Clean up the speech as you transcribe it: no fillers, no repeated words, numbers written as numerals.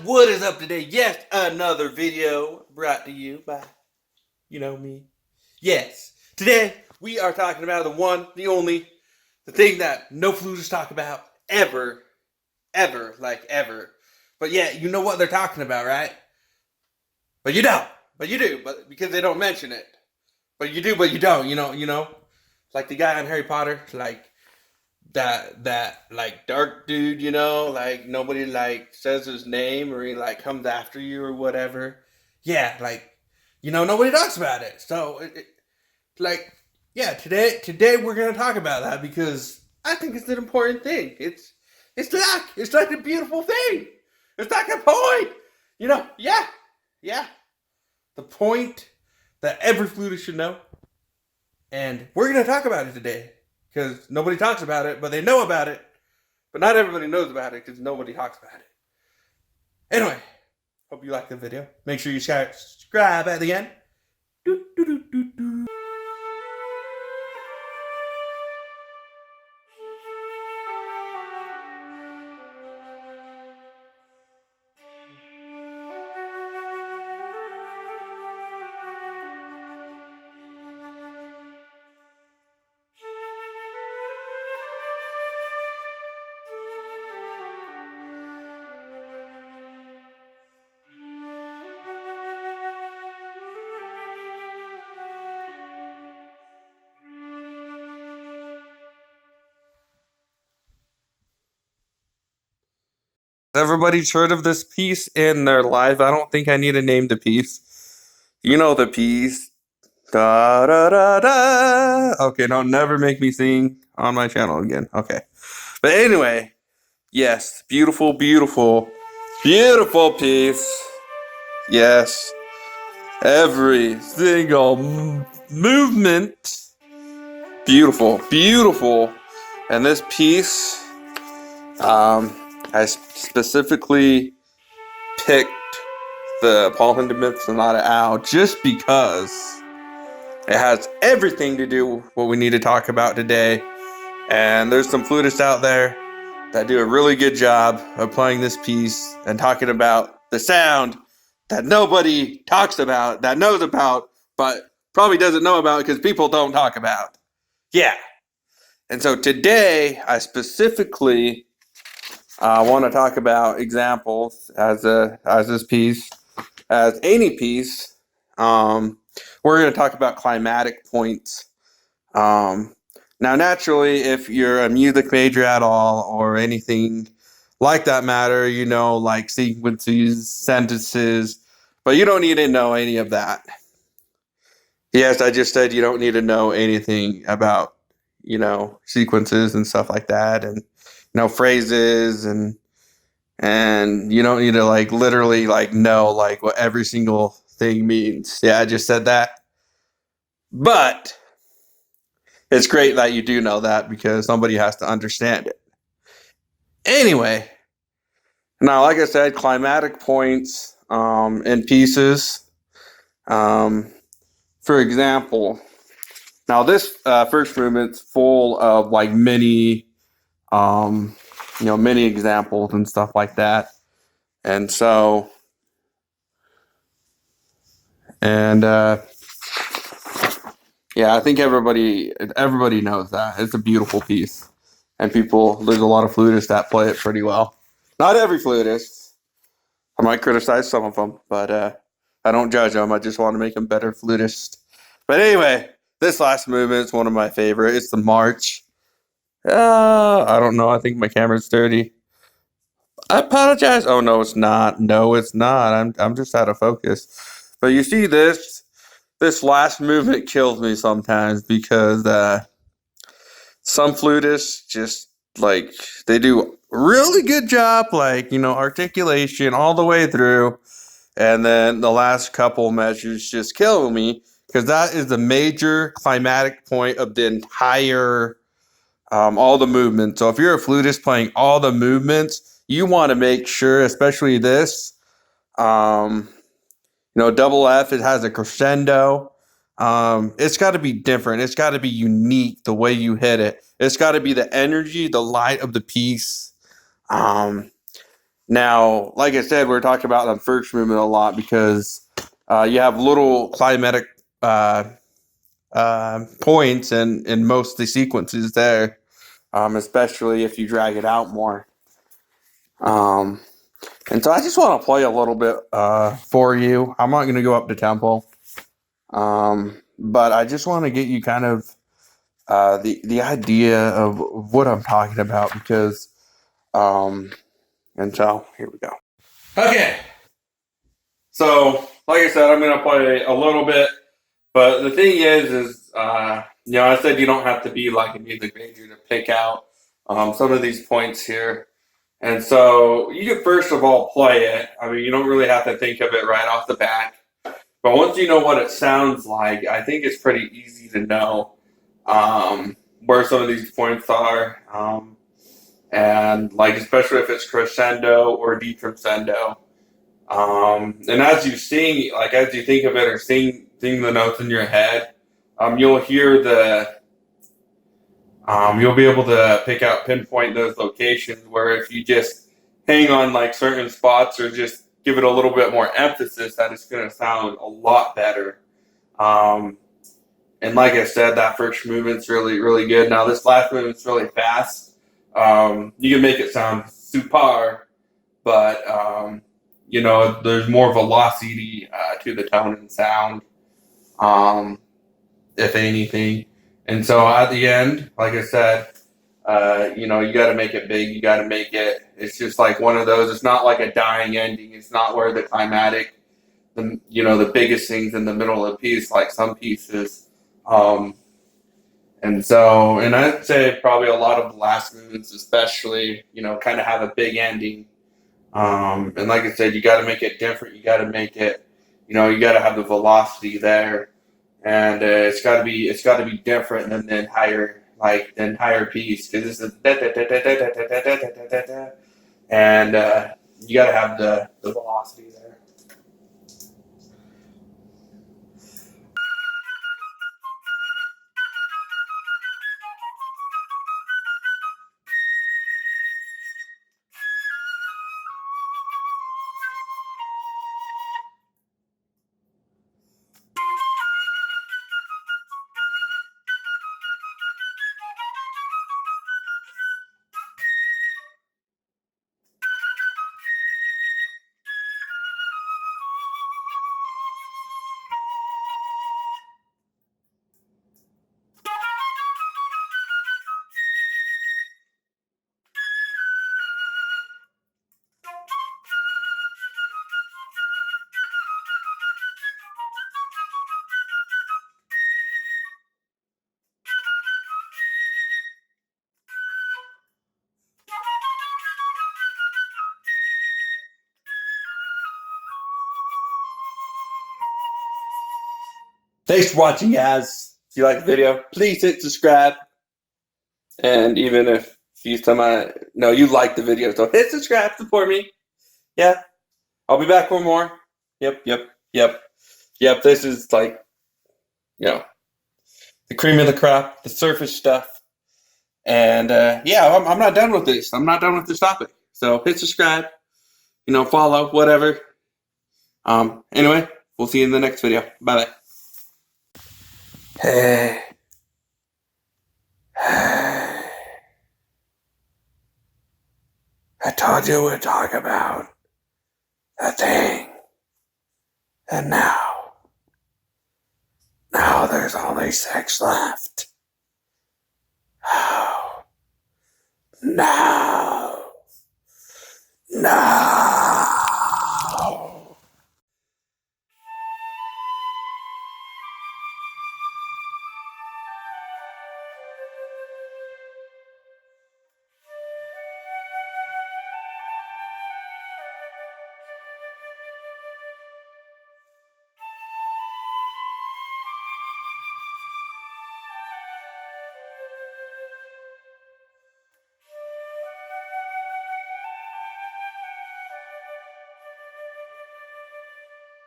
what is up today? Yes, another video brought to you by, you know me. Yes, today we are talking about the one, the only, the thing that no flutists talk about ever, ever. But yeah, you know what they're talking about, right? But you don't. But you do, but because they don't mention it. But you do, but you don't, you know? Like the guy on Harry Potter, like that like dark dude, like nobody like says his name or he like comes after you or whatever. Yeah, like nobody talks about it. So like yeah, today we're gonna talk about that because I think it's an important thing. It's like a beautiful thing. It's like a point. Yeah. The point that every flutist should know. And we're gonna talk about it today. Because nobody talks about it, but they know about it. But not everybody knows about it because nobody talks about it. Anyway, hope you liked the video. Make sure you subscribe at the end. Do, do, do, do, do. Everybody's heard of this piece in their life. I don't think I need to name the piece. You know the piece. Da da da da. Okay, don't never make me sing on my channel again. Okay. But anyway, yes, beautiful piece. Yes. Every single movement. Beautiful. And this piece, I specifically picked the Paul Hindemith Sonata out just because it has everything to do with what we need to talk about today. And there's some flutists out there that do a really good job of playing this piece and talking about the sound that nobody talks about, that knows about, but probably doesn't know about because people don't talk about. Yeah. And so today, I specifically want to talk about examples as this piece, as any piece. We're going to talk about climatic points. Now, naturally, if you're a music major at all or anything like that matter, like sequences, sentences, but you don't need to know any of that. Yes, I just said you don't need to know anything about, sequences and stuff like that, and phrases and you don't need to like literally like know like what every single thing means. Yeah, I just said that. But it's great that you do know that because somebody has to understand it. Anyway, now like I said, climatic points in pieces. For example, now this first movement's full of like many many examples and stuff like that. And so, yeah, I think everybody knows that. It's a beautiful piece. And there's a lot of flutists that play it pretty well. Not every flutist. I might criticize some of them, but I don't judge them. I just want to make them better flutists. But anyway, this last movement is one of my favorite. It's the march. I don't know. I think my camera's dirty. I apologize. Oh no, it's not. No, it's not. I'm just out of focus. But you see this last movement kills me sometimes because some flutists just like they do a really good job, like articulation all the way through, and then the last couple measures just kill me because that is the major climatic point of the entire all the movements. So if you're a flutist playing all the movements, you want to make sure, especially this, double F, it has a crescendo. It's got to be different. It's got to be unique the way you hit it. It's got to be the energy, the light of the piece. Now, Now, like I said, we're talking about the first movement a lot because you have little climatic points in most of the sequences there, especially if you drag it out more. And so I just want to play a little bit for you. I'm not going to go up to tempo, but I just want to get you kind of the idea of what I'm talking about because, and so here we go. Okay. So, like I said, I'm going to play a little bit, but the thing is, I said you don't have to be like a music major to pick out some of these points here. And so you can first of all play it. I mean, you don't really have to think of it right off the bat. But once you know what it sounds like, I think it's pretty easy to know where some of these points are. And like, especially if it's crescendo or decrescendo. And as you sing, like as you think of it or sing the notes in your head, you'll hear you'll be able to pinpoint those locations where if you just hang on like certain spots or just give it a little bit more emphasis, that it's going to sound a lot better. And like I said, that first movement's really, really good. Now this last movement's really fast. You can make it sound super, but there's more velocity to the tone and sound, if anything. And so at the end, like I said, you got to make it big. You got to make it. It's just like one of those. It's not like a dying ending. It's not where the climatic, the biggest things in the middle of the piece, like some pieces. And I'd say probably a lot of the last movements, especially, kind of have a big ending. And like I said, you got to make it different. You got to make it, you got to have the velocity there, and it's got to be different than the entire piece because this is and you got to have the velocity there. Thanks for watching, guys. If you like the video, please hit subscribe. And even if you you like the video, so hit subscribe, support me. Yeah, I'll be back for more. Yep. This is like, the cream of the crop, the surface stuff. And I'm not done with this. I'm not done with this topic. So hit subscribe, follow, whatever. Anyway, we'll see you in the next video. Bye-bye. Hey. I told you we'd talk about a thing. And now there's only 6 left. Oh. No.